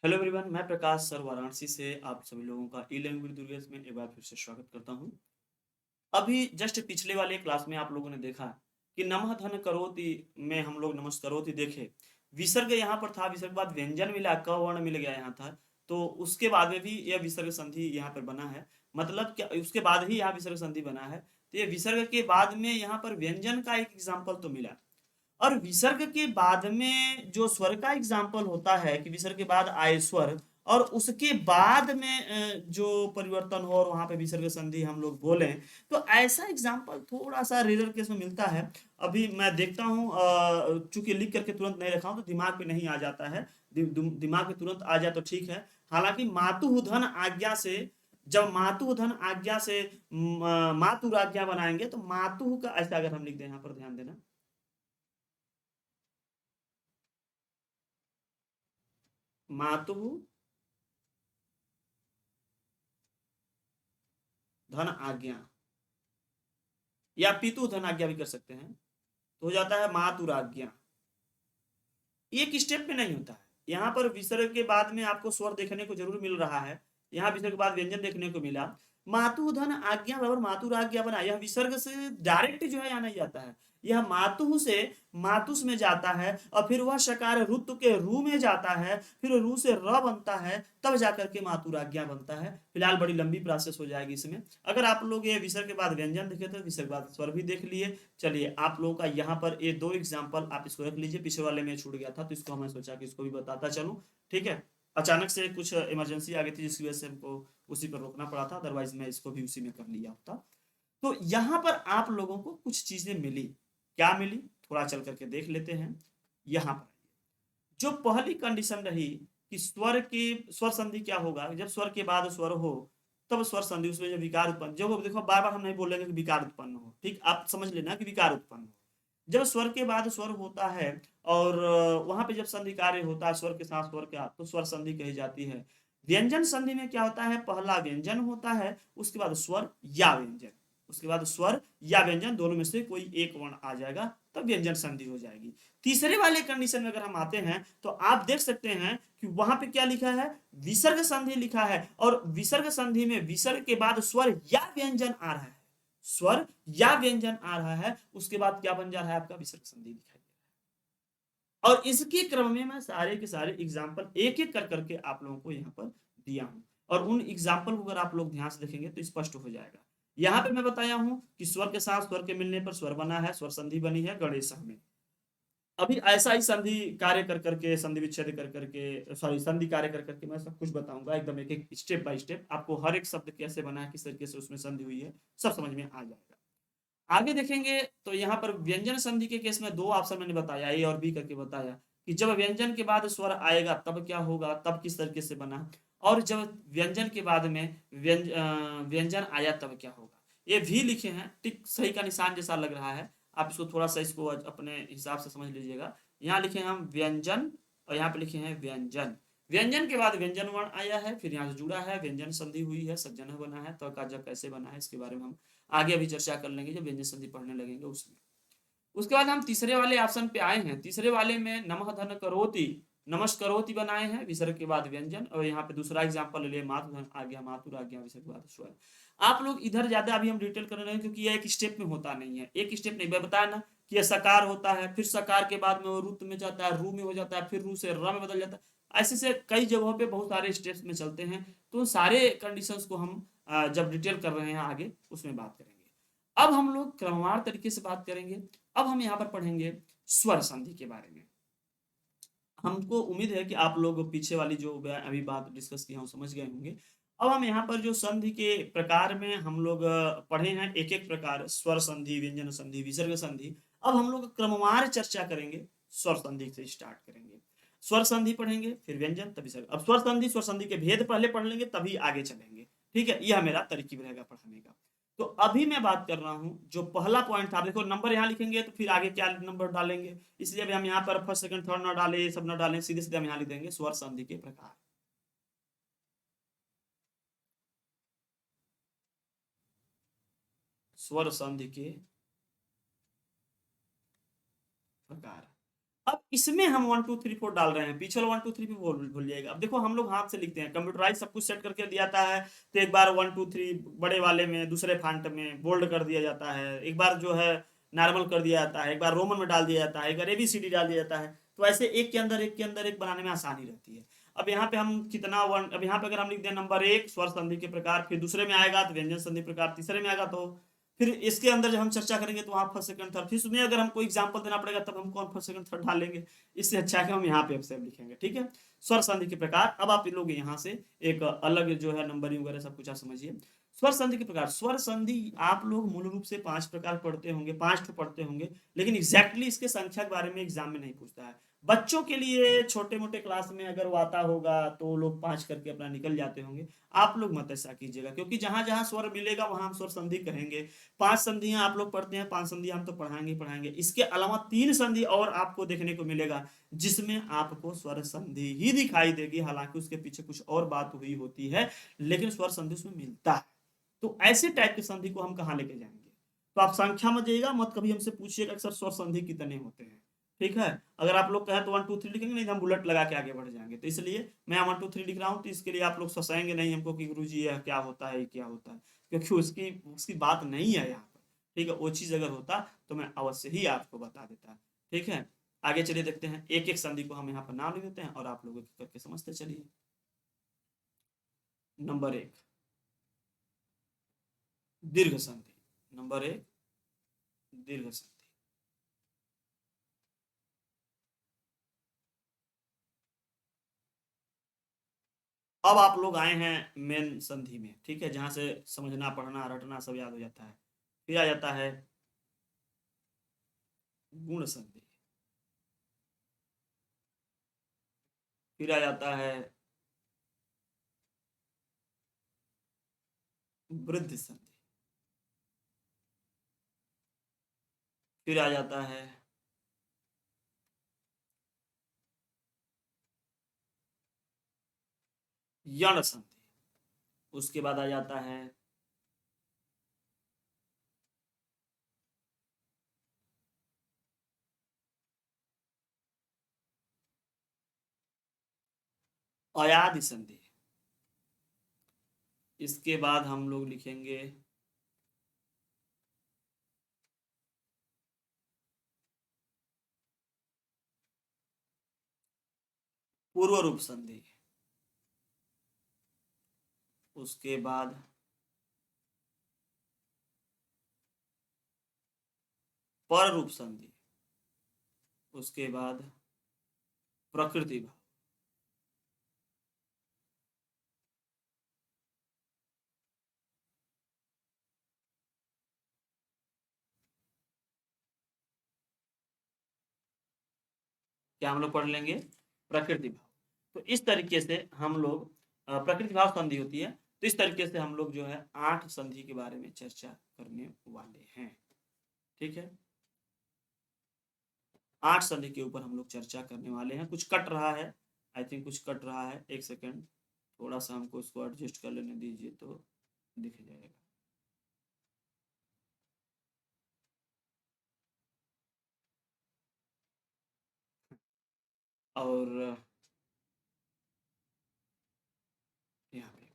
Hello everyone, मैं प्रकाश sir Varanasi से आप सभी लोगों का ई लैंग्वेज दुर्गेश में एक बार फिर से स्वागत करता हूं। अभी जस्ट पिछले वाले क्लास में आप लोगों ने देखा कि नमः धन करोति में हम लोग नमस्करोति देखे। विसर्ग यहाँ पर था, विसर्ग के बाद व्यंजन मिला, क वर्ण मिल गया यहाँ था। तो उसके बाद में भी यह विसर्ग संधि यहाँ पर बना है। मतलब क्या, उसके बाद ही यहाँ विसर्ग संधि बना है। तो ये विसर्ग के बाद में यहाँ पर व्यंजन का एक एग्जाम्पल तो मिला। और विसर्ग के बाद में जो स्वर का एग्जाम्पल होता है कि विसर्ग के बाद आए स्वर और उसके बाद में जो परिवर्तन हो और वहां पे विसर्ग संधि हम लोग बोले, तो ऐसा एग्जाम्पल थोड़ा सा रेयर केस में मिलता है। अभी मैं देखता हूँ, चूंकि लिख करके तुरंत नहीं रखा हूं तो दिमाग पे नहीं आ जाता है। दिमाग पे तुरंत आ जाए तो ठीक है। हालांकि मातु धन आज्ञा से, जब मातु धन आज्ञा से मातु आज्ञा बनाएंगे तो मातु का ऐसा अगर हम लिख दें, यहाँ पर ध्यान देना, मातु धन आज्ञा, या पितु धन आज्ञा भी कर सकते हैं, तो हो जाता है मातुराज्ञा। एक स्टेप में नहीं होता है। यहाँ पर विसर्ग के बाद में आपको स्वर देखने को जरूर मिल रहा है। यहाँ विसर्ग के बाद व्यंजन देखने को मिला। मातु धन आज्ञा बराबर मातुराज्ञा बना, यह विसर्ग से डायरेक्ट जो है यहाँ नहीं जाता है। यह मातु से मातुस में जाता है और फिर वह शकार रुत के रू में जाता है, फिर रू से र बनता है, तब जाकर के मातुराज्ञा बनता है। फिलहाल बड़ी लंबी प्रोसेस हो जाएगी इसमें। अगर आप लोग ये विसर्ग के बाद व्यंजन देखे तो विसर्ग के बाद स्वर भी देख लिए। चलिए, आप लोगों का यहाँ पर ये दो एग्जाम्पल आप इसको रख लीजिए। पिछले वाले में छूट गया था तो इसको हमने सोचा कि इसको भी बताता चलूं। ठीक है। अचानक से कुछ इमरजेंसी आ गई थी जिसकी वजह से हमको उसी पर रोकना पड़ा था, अदरवाइज मैं इसको भी उसी में कर लिया होता। तो यहाँ पर आप लोगों को कुछ चीजें मिली। क्या मिली, थोड़ा चल करके देख लेते हैं। यहाँ पर जो पहली कंडीशन रही कि स्वर की स्वर संधि क्या होगा, जब स्वर के बाद स्वर हो तब स्वर संधि, उसमें जो विकार उत्पन्न, जब देखो बार बार हम नहीं बोलेंगे कि विकार उत्पन्न हो, ठीक, आप समझ लेना कि विकार उत्पन्न हो। जब स्वर के बाद स्वर होता है और वहां पे जब संधि कार्य होता है स्वर के साथ स्वर का, तो स्वर संधि कही जाती है। व्यंजन संधि में क्या होता है, पहला व्यंजन होता है, उसके बाद स्वर या व्यंजन, उसके बाद स्वर या व्यंजन दोनों में से कोई एक वर्ण आ जाएगा, तब व्यंजन संधि हो जाएगी। तीसरे वाले कंडीशन में अगर हम आते हैं तो आप देख सकते हैं कि वहां पे क्या लिखा है, विसर्ग संधि लिखा है। और विसर्ग संधि में विसर्ग के बाद स्वर या व्यंजन आ रहा है, स्वर या व्यंजन आ रहा है, उसके बाद क्या बन जा रहा है, आपका विसर्ग संधि दिखाई दे रहा है। और इसके क्रम में मैं सारे के सारे एग्जाम्पल एक एक कर करके आप लोगों को यहाँ पर दिया हूं, और उन एग्जाम्पल को अगर आप लोग ध्यान से देखेंगे तो स्पष्ट हो जाएगा। यहाँ पे मैं बताया हूं कि स्वर के साथ स्वर के मिलने पर स्वर बना है, स्वर संधि बनी है गणेश में। अभी ऐसा ही संधि कार्य कर करके, संधि विच्छेद कर करके, सॉरी, संधि कार्य कर करके मैं सब कुछ बताऊंगा एकदम, एक एक स्टेप बाय स्टेप आपको हर एक शब्द कैसे बना है, किस तरीके से उसमें संधि हुई है, सब समझ में आ जाएगा। आगे देखेंगे तो यहाँ पर व्यंजन संधि के केस में दो ऑप्शन मैंने बताया, ए और बी करके बताया, कि जब व्यंजन के बाद स्वर आएगा तब क्या होगा, तब किस तरीके से बना, और जब व्यंजन के बाद में व्यंजन आया तब क्या होगा। ये भी लिखे हैं, ठीक सही का निशान जैसा लग रहा है। आप इसको थोड़ा सा इसको अपने हिसाब से समझ लीजिएगा। यहाँ लिखे हैं हम व्यंजन, और यहाँ पे लिखे हैं व्यंजन। व्यंजन के बाद व्यंजन वर्ण आया है, फिर यहाँ से जुड़ा है, व्यंजन संधि हुई है, सज्जन बना है, तो का जब कैसे बना है इसके बारे में हम आगे अभी चर्चा कर लेंगे जब व्यंजन संधि पढ़ने लगेंगे उसमें। उसके बाद हम तीसरे वाले ऑप्शन पे आए हैं। तीसरे वाले में नमः धन करोति, नमस्करोति बनाए हैं, विसर्ग के बाद व्यंजन। और यहाँ पे दूसरा एग्जाम्पल ले लिए, मातु धन आ गया, मातुर आ गया, विसर्ग के बाद स्वर। आप लोग इधर ज्यादा अभी हम डिटेल कर रहे हैं क्योंकि यह एक स्टेप में होता नहीं है, एक स्टेप नहीं, मैं बताया ना कि यह सकार होता है, फिर सकार के बाद में वो रुत में जाता है, रू में हो जाता है, फिर रू से र में बदल जाता है। ऐसे से कई जगहों पे बहुत सारे स्टेप्स में चलते हैं। तो सारे कंडीशंस को हम जब डिटेल कर रहे हैं आगे उसमें बात करेंगे। अब हम लोग क्रमवार तरीके से बात करेंगे। अब हम यहाँ पर पढ़ेंगे स्वर संधि के बारे में। हमको उम्मीद है कि आप लोग पीछे वाली जो अभी बात डिस्कस की हम समझ गए होंगे। अब हम यहाँ पर जो संधि के प्रकार में हम लोग पढ़े हैं, एक एक प्रकार, स्वर संधि, व्यंजन संधि, विसर्ग संधि। अब हम लोग क्रमवार चर्चा करेंगे, स्वर संधि से स्टार्ट करेंगे। स्वर संधि पढ़ेंगे, फिर व्यंजन, तभी विसर्ग। अब स्वर संधि के भेद पहले पढ़ लेंगे तभी आगे चलेंगे। ठीक है, यह मेरा तरकीब रहेगा पढ़ाने का। तो अभी मैं बात कर रहा हूं, जो पहला पॉइंट था, देखो नंबर यहाँ लिखेंगे तो फिर आगे क्या नंबर डालेंगे, इसलिए अभी हम यहाँ पर फर्स्ट सेकंड थर्ड ना डाले, सब ना डालें, सीधे सीधे हम यहाँ लिख देंगे स्वर संधि के प्रकार। स्वर संधि के प्रकार। अब इसमें हम 1 2 3 4 डाल रहे हैं, पीछे 1 2 3 भी भूल जाएगा। अब देखो हम लोग हाथ से लिखते हैं, कंप्यूटराइज सब कुछ सेट करके दिया जाता है, तो एक बार 1 2 3 बड़े वाले में, दूसरे फॉन्ट में बोल्ड कर दिया जाता है, एक बार जो है नॉर्मल कर दिया जाता है, एक बार रोमन में डाल दिया जाता है, एक बार एबीसीडी डाल दिया जाता है। तो ऐसे एक के अंदर एक के अंदर एक बनाने में आसानी रहती है। अब यहाँ पे हम कितना वन, अब यहाँ पे अगर हम लिख दें नंबर 1 स्वर संधि के प्रकार, फिर दूसरे में आएगा तो व्यंजन संधि प्रकार, तीसरे में आएगा तो फिर इसके अंदर जब हम चर्चा करेंगे तो वहां फर्स्ट सेकंड थर्ड, फिर उसमें अगर हमको एग्जांपल देना पड़ेगा तब हम कौन फर्स्ट सेकंड थर्ड डालेंगे। इससे अच्छा है कि हम यहाँ पे अब सब लिखेंगे, ठीक है। स्वर संधि के प्रकार, अब आप लोग यहाँ से एक अलग जो है नंबरिंग वगैरह सब कुछ आप समझिए। स्वर संधि के प्रकार, स्वर संधि आप लोग मूल रूप से 5 प्रकार पढ़ते होंगे, 5 तो पढ़ते होंगे, लेकिन एग्जैक्टली इसके संख्या के बारे में एग्जाम में नहीं पूछता है। बच्चों के लिए छोटे मोटे क्लास में अगर वो आता होगा तो लोग 5 करके अपना निकल जाते होंगे। आप लोग मत ऐसा कीजिएगा, क्योंकि जहां जहां स्वर मिलेगा वहां हम स्वर संधि कहेंगे। 5 संधियां आप लोग पढ़ते हैं, 5 संधियां हम तो पढ़ाएंगे पढ़ाएंगे, इसके अलावा 3 संधि और आपको देखने को मिलेगा जिसमें आपको स्वर संधि ही दिखाई देगी, हालांकि उसके पीछे कुछ और बात हुई होती है, लेकिन स्वर संधि उसमें मिलता है। तो ऐसे टाइप की संधि को हम कहाँ लेके जाएंगे? तो आप संख्या में जाइएगा मत, कभी हमसे पूछिएगा सर स्वर संधि कितने होते हैं, ठीक है। अगर आप लोग कहें तो 1 2 3 लिखेंगे, नहीं तो हम बुलेट लगा के आगे बढ़ जाएंगे। तो इसलिए मैं 1 2 3 लिख रहा हूँ, तो इसके लिए आप लोग फंसाएंगे नहीं हमको कि गुरुजी यह क्या होता है, ये क्या होता है, क्योंकि उसकी उसकी बात नहीं है यहाँ पर, ठीक है। वो चीज अगर होता तो मैं अवश्य ही आपको बता देता, ठीक है। आगे चलिए देखते हैं, एक एक संधि को हम यहाँ पर नाम लिख देते हैं और आप लोग करके समझते चलिए। नंबर 1 दीर्घ संधि, नंबर 1 दीर्घ संधि। अब आप लोग आए हैं मेन संधि में, ठीक है, जहां से समझना पढ़ना रटना सब याद हो जाता है। फिर आ जाता है गुण संधि, फिर आ जाता है वृद्धि संधि, फिर आ जाता है यण संधि, उसके बाद आ जाता है अयादि संधि, इसके बाद हम लोग लिखेंगे पूर्व रूप संधि, उसके बाद पर रूप संधि, उसके बाद प्रकृति भाव। क्या हम लोग पढ़ लेंगे? प्रकृति भाव। तो इस तरीके से हम लोग प्रकृति भाव संधि होती है, तो इस तरीके से हम लोग जो है 8 संधि के बारे में चर्चा करने वाले हैं, ठीक है। 8 संधि के ऊपर हम लोग चर्चा करने वाले हैं। कुछ कट रहा है, आई थिंक कुछ कट रहा है, एक सेकेंड, थोड़ा सा हमको इसको एडजस्ट कर लेने दीजिए तो दिख जाएगा। और यहाँ पे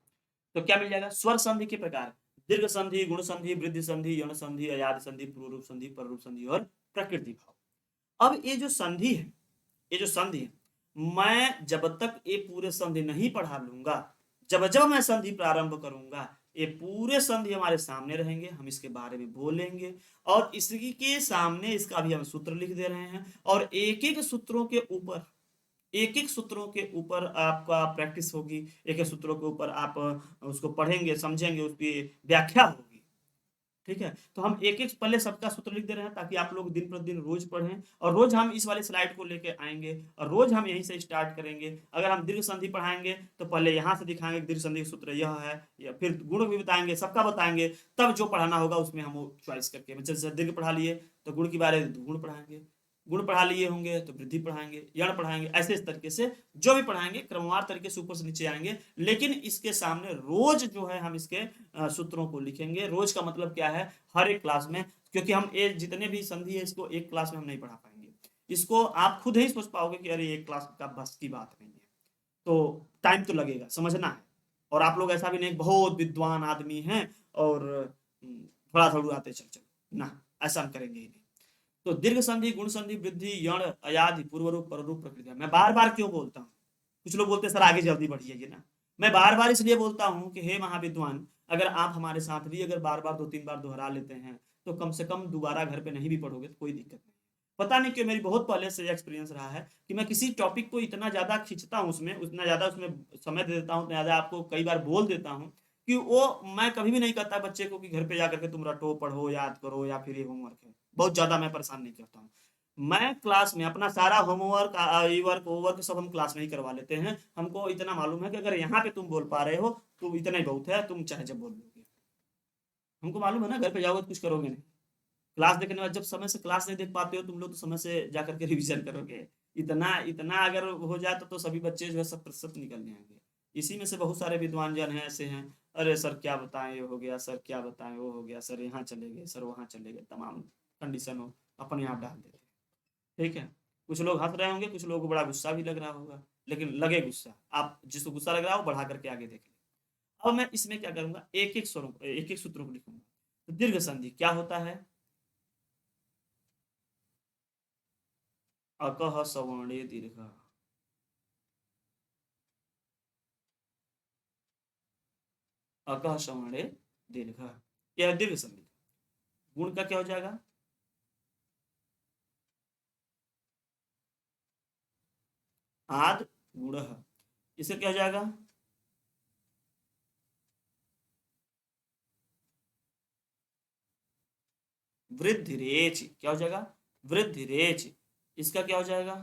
तो क्या मिल जाएगा? स्वर संधि के प्रकार, दीर्घ संधि, गुण संधि, वृद्धि संधि, यौन संधि, अयाद संधि, पूर्व रूप संधि, पर रूप संधि और प्रकृति भाव। अब ये जो संधि है, ये जो संधि है, मैं जब तक ये पूरे संधि नहीं पढ़ा लूंगा, जब जब मैं संधि प्रारंभ करूंगा, ये पूरे संधि हमारे सामने रहेंगे, हम इसके बारे में बोलेंगे और इसी के सामने इसका भी हम सूत्र लिख दे रहे हैं, और एक एक सूत्रों के ऊपर, एक एक सूत्रों के ऊपर आपका प्रैक्टिस होगी, एक एक सूत्रों के ऊपर आप उसको पढ़ेंगे समझेंगे, उसकी व्याख्या होगी, ठीक है। तो हम एक एक पहले सबका सूत्र लिख दे रहे हैं ताकि आप लोग दिन प्रतिदिन रोज पढ़ें, और रोज हम इस वाले स्लाइड को लेके आएंगे और रोज हम यहीं से स्टार्ट करेंगे। अगर हम दीर्घ संधि पढ़ाएंगे तो पहले यहाँ से दिखाएंगे दीर्घ संधि का सूत्र यह है, या फिर गुण भी बताएंगे, सबका बताएंगे, तब जो पढ़ाना होगा उसमें हम वो चॉइस करके, जैसे दीर्घ पढ़ा लिए तो गुण के बारे में गुण पढ़ाएंगे, गुण पढ़ा लिए होंगे तो वृद्धि पढ़ाएंगे, यण पढ़ाएंगे, ऐसे इस तरीके से जो भी पढ़ाएंगे क्रमवार तरीके से ऊपर से नीचे आएंगे। लेकिन इसके सामने रोज जो है हम इसके सूत्रों को लिखेंगे। रोज का मतलब क्या है? हर एक क्लास में, क्योंकि हम ये जितने भी संधि है इसको एक क्लास में हम नहीं पढ़ा पाएंगे, इसको आप खुद ही सोच पाओगे कि अरे ये क्लास का बस की बात नहीं है। तो टाइम तो लगेगा, समझना है। और आप लोग ऐसा भी नहीं बहुत विद्वान आदमी हैं और थोड़ा थोड़ा आते चल चल ना, ऐसा हम करेंगे ही नहीं। तो दीर्घ संधि, गुण संधि, वृद्धि, यण, अयाधि, पूर्व रूप, पर रूप, प्रकृति। मैं बार बार क्यों बोलता हूँ? कुछ लोग बोलते हैं सर आगे जल्दी बढ़िए ये ना। मैं बार बार इसलिए बोलता हूँ कि हे महाविद्वान, अगर आप हमारे साथ भी अगर बार बार 2-3 बार दोहरा लेते हैं तो कम से कम दोबारा घर पे नहीं भी पढ़ोगे तो कोई दिक्कत नहीं। पता नहीं क्यों मेरी बहुत पहले से एक्सपीरियंस रहा है कि मैं किसी टॉपिक को इतना ज्यादा खींचता हूँ, उसमें उतना ज्यादा उसमें समय दे देता हूँ, उतना ज्यादा आपको कई बार बोल देता हूँ कि वो मैं कभी भी नहीं कहता बच्चे को कि घर पे जाकर के तुम रटो, पढ़ो, याद करो या फिर ये होमवर्क है। बहुत ज्यादा मैं परेशान नहीं करता हूँ। मैं क्लास में अपना सारा होमवर्क, वर्क होमवर्क सब हम क्लास में ही करवा लेते हैं। हमको इतना मालूम है कि अगर यहाँ पे तुम बोल पा रहे हो तो इतना ही बहुत है, तुम चाहे जब बोल लोगे। हमको मालूम है ना घर पे जाओगे तो कुछ करोगे नहीं। क्लास देखने बाद जब समय से क्लास नहीं देख पाते हो तुम लोग तो समय से जाकर के रिवीजन करोगे। इतना इतना अगर हो जाए तो सभी बच्चे जो है 100% निकल जाएंगे। इसी में से बहुत सारे विद्वान जन हैं ऐसे हैं, अरे सर क्या बताएं ये हो गया, सर क्या बताएं वो हो गया, सर यहाँ चले गए, सर वहाँ चले गए, तमाम कंडीशन हो अपने आप डाल देते हैं। ठीक है। कुछ लोग हंस रहे होंगे, कुछ लोगों को बड़ा गुस्सा भी लग रहा होगा, लेकिन लगे गुस्सा, आप जिसको गुस्सा लग रहा हो बढ़ा करके आगे देख लें। अब मैं इसमें क्या करूंगा, एक एक स्वरों एक एक सूत्रों को लिखूंगा। तो दीर्घ संधि क्या होता है? अकह सवर्णे दीर्घ। अकह सवर्णे दीर्घ, यह दीर्घ संधि। गुण का क्या हो जाएगा? आद गुण। इसका क्या हो जाएगा? वृद्धि रेच। क्या हो जाएगा? वृद्धि रेच। इसका क्या हो जाएगा?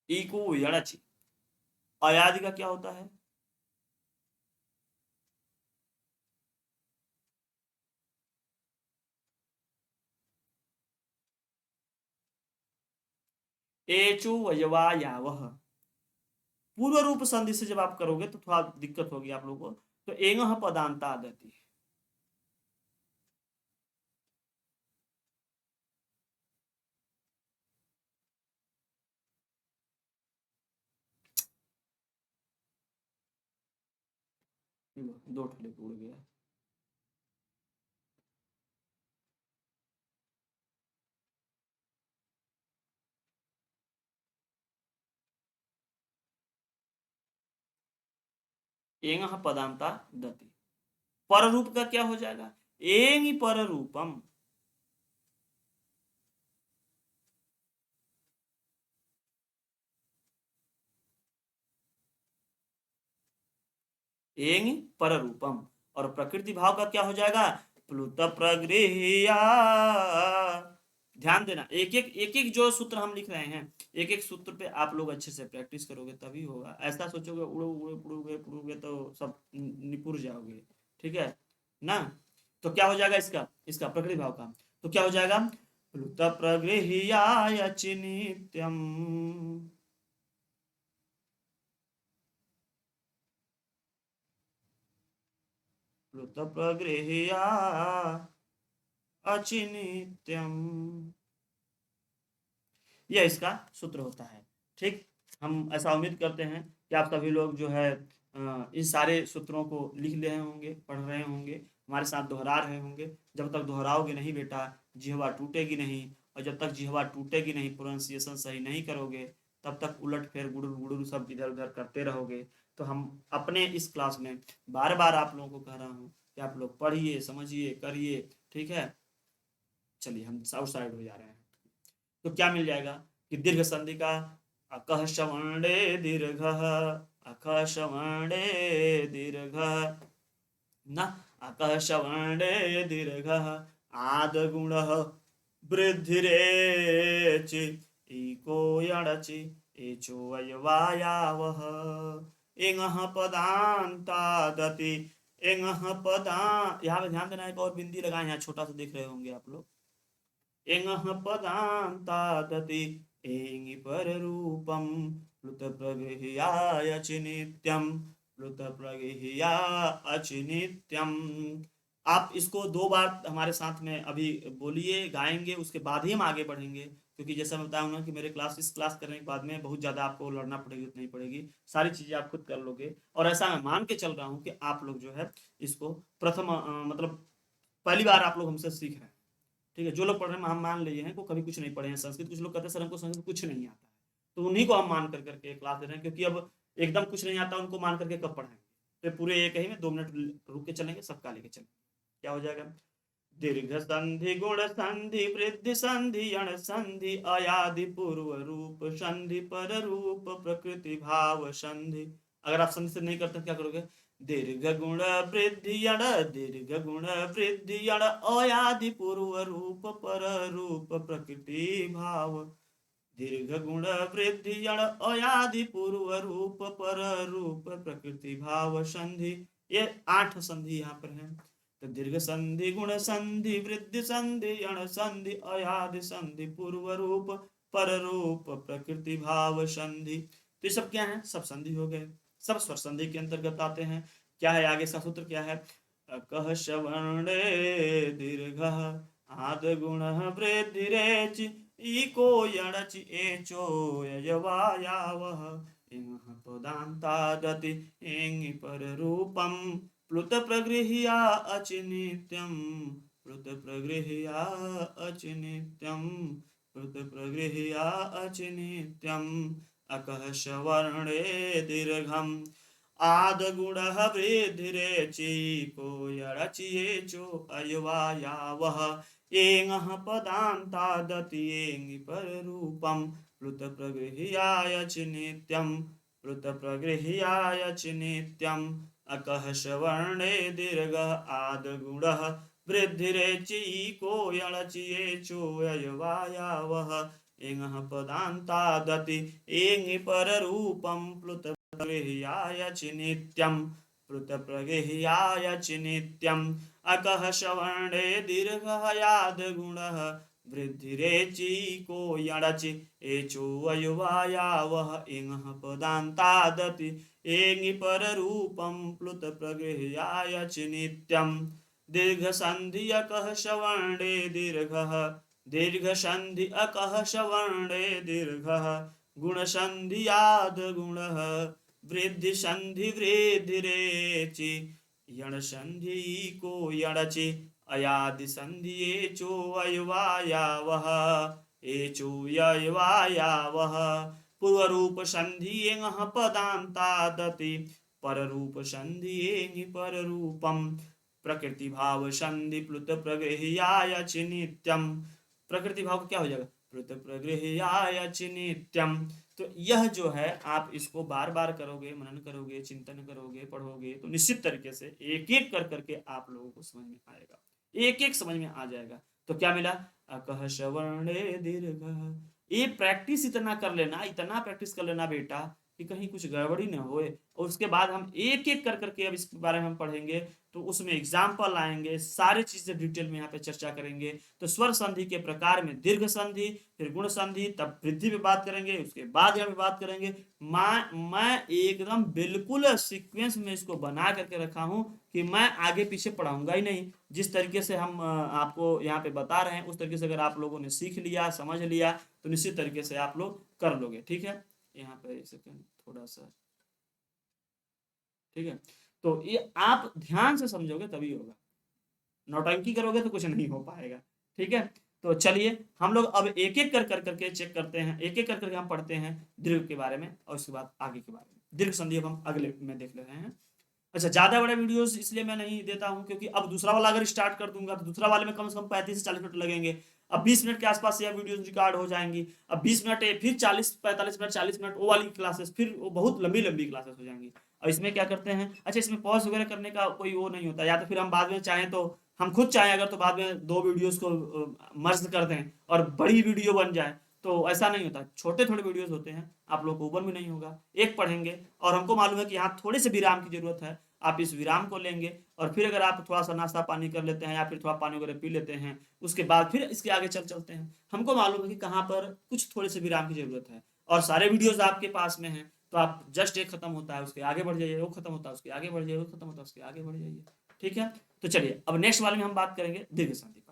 इको यणच। अयादि का क्या होता है? एचो वयवा यावह। पूर्व रूप संधि से जब आप करोगे तो थोड़ा दिक्कत होगी आप लोगों को। तो एंग पदांता आदति। दो ठोले उड़ गया। एंग पदांता दति। पर रूप का क्या हो जाएगा? एंग पर रूपम। एंग पर रूपम। और प्रकृति भाव का क्या हो जाएगा? प्लुत प्रगृहिया। ध्यान देना, एक एक जो सूत्र हम लिख रहे हैं, एक एक सूत्र पे आप लोग अच्छे से प्रैक्टिस करोगे तभी होगा। ऐसा सोचोगे उड़ो उड़ो उड़ोगे उड़ोगे तो सब निपुर जाओगे। ठीक है ना? तो क्या हो जाएगा इसका, इसका प्रकृति भाव का? तो क्या हो जाएगा? प्लुत प्रगृहिया चिनित्यम। प्लुत प्रगृहिया अचिनित्यम। यह इसका सूत्र होता है। ठीक। हम ऐसा उम्मीद करते हैं कि आप सभी लोग जो है इन सारे सूत्रों को लिख ले रहे होंगे, पढ़ रहे होंगे, हमारे साथ दोहरा रहे होंगे। जब तक दोहराओगे नहीं बेटा, जिह्वा टूटेगी नहीं। और जब तक जिह्वा टूटेगी नहीं, प्रोनाउंसिएशन सही नहीं करोगे, तब तक उलट फेर गुड़ुर गुड़ुर सब इधर उधर करते रहोगे। तो हम अपने इस क्लास में बार बार आप लोगों को कह रहा हूँ कि आप लोग पढ़िए, समझिए, करिए। ठीक है। चलिए हम आउट साइड हो जा रहे हैं। तो क्या मिल जाएगा कि दीर्घ संधि का अकः श्रवणे दीर्घ, अकः श्रवणे दीर्घ न, अकः श्रवणे दीर्घ, आद गुण वृद्धिरेच, इको यणचि, एचो अयवायावः, इङः पदान्तादति, इङः पदा। यहाँ पे ध्यान देना, एक और बिंदी लगाए, यहाँ छोटा सा देख रहे होंगे आप लोग। एङः पदान्तादति, एङि पररूपं प्लुतप्रगृह्याय च नित्यं, प्लुत प्रगृह्या अचिनित्यम। आप इसको 2 बार हमारे साथ में अभी बोलिए, गाएंगे, उसके बाद ही हम आगे बढ़ेंगे, क्योंकि जैसा मैं बताया ना कि मेरे इस क्लास करने के बाद में बहुत ज़्यादा आपको लड़ना पड़ेगी, उतनी पड़ेगी, सारी चीज़ें आप खुद कर लोगे। और ऐसा मैं मान के चल रहा हूँ कि आप लोग जो है इसको प्रथम मतलब पहली बार आप लोग हमसे सीख रहे हैं। ठीक है, जो लोग पढ़ रहे हैं हम मान लिए हैं को कभी कुछ नहीं पढ़े हैं संस्कृत, कुछ लोग कहते हैं सर हमको संस्कृत कुछ नहीं आता है, तो उन्हीं को हम मान कर करके क्लास दे रहे हैं, क्योंकि अब एकदम कुछ नहीं आता उनको मान करके कब पढ़ाएंगे। तो पूरे एक ही में 2 मिनट रुक के चलेंगे, सबका लेके चलेंगे। क्या हो जाएगा? दीर्घ संधि गुण संधि वृद्धि संधि अण संधि अयादि पूर्व रूप संधि पर रूप प्रकृति भाव संधि। अगर आप संधि से नहीं करते क्या करोगे? दीर्घ गुण वृद्धि अण, दीर्घ गुण वृद्धि अण अयादि पूर्व रूप पर रूप प्रकृति भाव। दीर्घ गुण वृद्धि अण अयादि पूर्व रूप पर रूप प्रकृति भाव संधि। ये 8 संधि यहाँ पर है। तो दीर्घ संधि गुण संधि वृद्धि संधि अण संधि अयादि संधि पूर्व रूप पर रूप प्रकृति भाव संधि। तो ये सब क्या है? सब संधि हो गए, सब स्वर संधि के अंतर्गत आते हैं। क्या है आगे का सूत्र? क्या है? अकह श्रवणे दीर्घ आद गुण वृद्धि रेच इको यणचि एचो यवायावः इंह पदान्तादति इंहि पररूपम प्लुत प्रगृह्या अचिनित्यम, प्लुत प्रगृह्या अचिनित्यम, प्लुत प्रगृह्या अचिनित्यम। अकः सवर्णे दीर्घम आद गुण वृद्धिरेचीको यणचियेचो अयवायावः एङः पदान्तादति एङि पररूपं प्लुत प्रगृह्यायच नित्यं, प्लुत प्रगृह्यायच नित्यम्। अकः सवर्णे दीर्घः आद गुणः वृद्धिरेचीको यणचियेचो अयवायावः एङः पदान्तादति एङि पररूपं प्लुत प्रगृह्यायच नित्यं, प्लुत प्रगृह्यायच नित्यम्। अकः सवर्णे दीर्घः याद गुणः वृद्धिरेचीको यणचि एचो अयवायावः इंह पदान्तादति एङि पररूपं प्लुत प्रगृह्यायच नित्यम्। दीर्घ संधि अकः सवर्णे दीर्घः, दीर्घ संधि अकः सवर्णे दीर्घः गुण संधि आद गुणः वृद्धि संधि वृद्धिरेचि यण संधि को यणचि अयादि संधि एचो अयवायावः एचो ययवायावः पूर्व रूप संधि एङः पदान्तादति पररूप संधि एङि पररूपम् प्रकृति भाव संधि प्लुत प्रगृह्यायच नित्यम। प्रकृति भाव क्या हो जाएगा? प्लुत प्रगृह्यायच नित्यम। तो यह जो है आप इसको बार बार करोगे, मनन करोगे, चिंतन करोगे, पढ़ोगे, तो निश्चित तरीके से एक एक कर करके आप लोगों को समझ में आएगा, एक एक समझ में आ जाएगा। तो क्या मिला? अकः सवर्णे दीर्घः। ये प्रैक्टिस इतना कर लेना, इतना प्रैक्टिस कर लेना बेटा कि कहीं कुछ गड़बड़ी न होए। और उसके बाद हम एक एक कर करके अब इसके बारे में हम पढ़ेंगे, तो उसमें एग्जाम्पल आएंगे, सारी चीजें डिटेल में यहाँ पे चर्चा करेंगे। तो स्वर संधि के प्रकार में दीर्घ संधि, फिर गुण संधि, तब वृद्धि पे बात करेंगे, उसके बाद यहाँ पे बात करेंगे। मैं एकदम बिल्कुल सीक्वेंस में इसको बना करके रखा हूँ कि मैं आगे पीछे पढ़ाऊंगा ही नहीं। जिस तरीके से हम आपको यहाँ पे बता रहे हैं उस तरीके से अगर आप लोगों ने सीख लिया, समझ लिया, तो निश्चित तरीके से आप लोग कर लोगे। ठीक है, यहाँ पे सेकंड थोड़ा सा, ठीक है। तो ये आप ध्यान से समझोगे तभी होगा, नौटंकी करोगे तो कुछ नहीं हो पाएगा। ठीक है, तो चलिए हम लोग अब एक एक कर करके चेक करते हैं, एक एक कर करके हम पढ़ते हैं दीर्घ के बारे में और उसके बाद आगे के बारे में। दीर्घ संधि अब हम अगले में देख ले रहे हैं। अच्छा, ज्यादा बड़े वीडियोस इसलिए मैं नहीं देता हूं क्योंकि अब दूसरा वाला अगर स्टार्ट कर दूंगा तो दूसरा वाले में कम से कम 35 से 40 मिनट लगेंगे। अब 20 मिनट के आसपास यह वीडियोस रिकॉर्ड हो जाएंगी। अब 20 मिनट फिर 40-45 मिनट 40 मिनट वो वाली क्लासेस, फिर वो बहुत लंबी लंबी क्लासेस हो जाएंगी। और इसमें क्या करते हैं, अच्छा इसमें पॉज वगैरह करने का कोई वो नहीं होता, या तो फिर हम बाद में चाहें तो हम खुद चाहें अगर तो बाद में 2 वीडियोस को मर्ज कर दें और बड़ी वीडियो बन जाए, तो ऐसा नहीं होता। छोटे थोड़े वीडियोस होते हैं, आप लोग को ओपन भी नहीं होगा, एक पढ़ेंगे और हमको मालूम है कि यहाँ थोड़े से विराम की जरूरत है, आप इस विराम को लेंगे और फिर अगर आप थोड़ा सा नाश्ता पानी कर लेते हैं या फिर थोड़ा पानी वगैरह पी लेते हैं, उसके बाद फिर इसके आगे चलते हैं। हमको मालूम है कि कहाँ पर कुछ थोड़े से विराम की जरूरत है और सारे वीडियोस आपके पास में हैं, तो आप जस्ट एक खत्म होता है उसके आगे बढ़ जाइए, वो खत्म होता है उसके आगे बढ़ जाइए, वो खत्म होता है उसके आगे बढ़ जाइए। ठीक है, तो चलिए अब नेक्स्ट वाले में हम बात करेंगे दीर्घ संधि।